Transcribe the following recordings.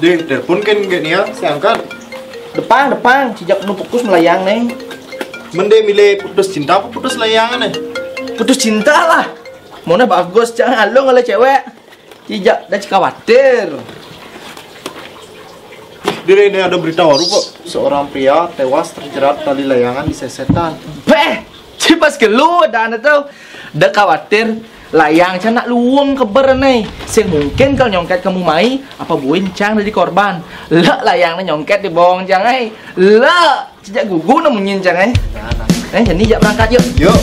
Deh, telepon kan gak nih ya, saya angkat. Depan, sejak nu fokus melayang nih. Mende milih putus cinta apa putus layangan nih? Putus cinta lah. Mona bagus, jangan lo oleh cewek. Tidak, dah khawatir. Dire ini ada berita baru kok. Seorang pria tewas terjerat tali layangan di sesetan. Beh, cipas gelu dan itu. Dah khawatir. Layang nak luwung keber nih. Sing mungkin kalau nyongket kamu mai apa buin cang dari korban. Lah layangnya nyongket di bawang cang ai. Lah sejak gugu nemuin cang ai. Jadi jak berangkat yuk. Yuk.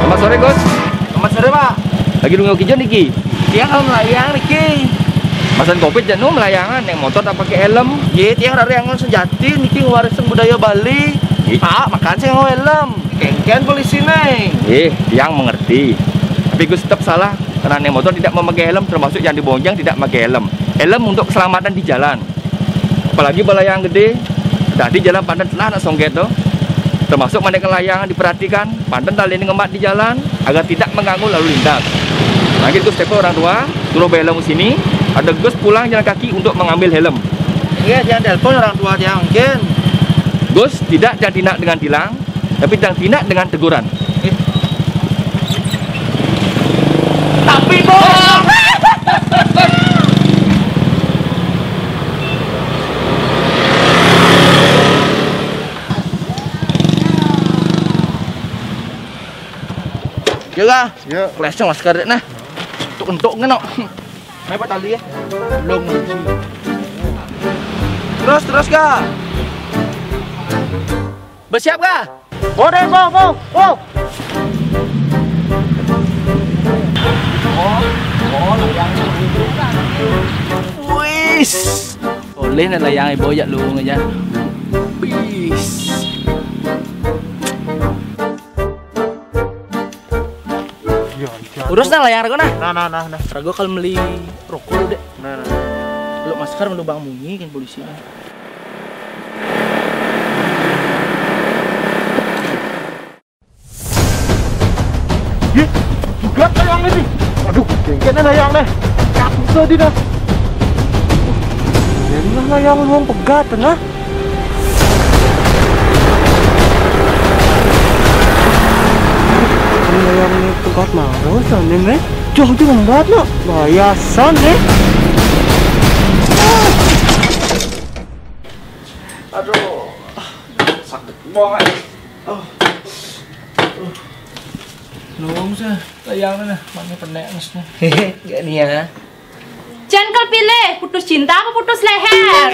Selamat sore, Gus. Selamat sore, Pak. Lagi nunggu kijon niki. Tiang kalau melayang niki. Masan Covid janu melayangan yang motor tak pakai helm. Ye, tiang dari yang sejati niki ngewarisan budaya Bali. Pak, makan sih ngau helm. Kengken polisi nih. Yang mengerti. Tapi Gus tetap salah karena yang motor tidak memakai helm, termasuk yang dibonjang tidak memakai helm. Helm untuk keselamatan di jalan. Apalagi balayang gede. Tadi jalan pandan telah nak songket tuh. Termasuk mandikan layangan diperhatikan, pandan tali ini ngemat di jalan agar tidak mengganggu lalu lintas. Lagi Gus telepon orang tua, suruh bawa helm sini. Ada Gus pulang jalan kaki untuk mengambil helm. Iya, jangan telepon orang tua dia mungkin. Gus tidak jangan tindak dengan tilang, tapi jangan tindak dengan teguran. Tapi bos. Jaga. Ya. Kelasnya masker deh nah. Untuk ngenok. Mai pak tali ya. Belum. Terus kah? Bersiap kah? Boleh, mau. Wis. Boleh nih layang boyak lu aja. Bis. Urus nah layang rago nah. Nah. Rago kalau beli rokok lu deh. Nah. Lu masker lu bang bunyi kan polisi. Ih, juga layang ini. Aduh, kayaknya layang deh. Capek tadi dah. Ini layang luang pegat tengah. Layang ini pegat marah sana nih. Jauh banget nak. Bayasan nih. Aduh. Sakit banget. Nung sih, layang na, mana penek nasnya. Hehe, gak nih ya. Jangan kau pilih putus cinta apa putus leher.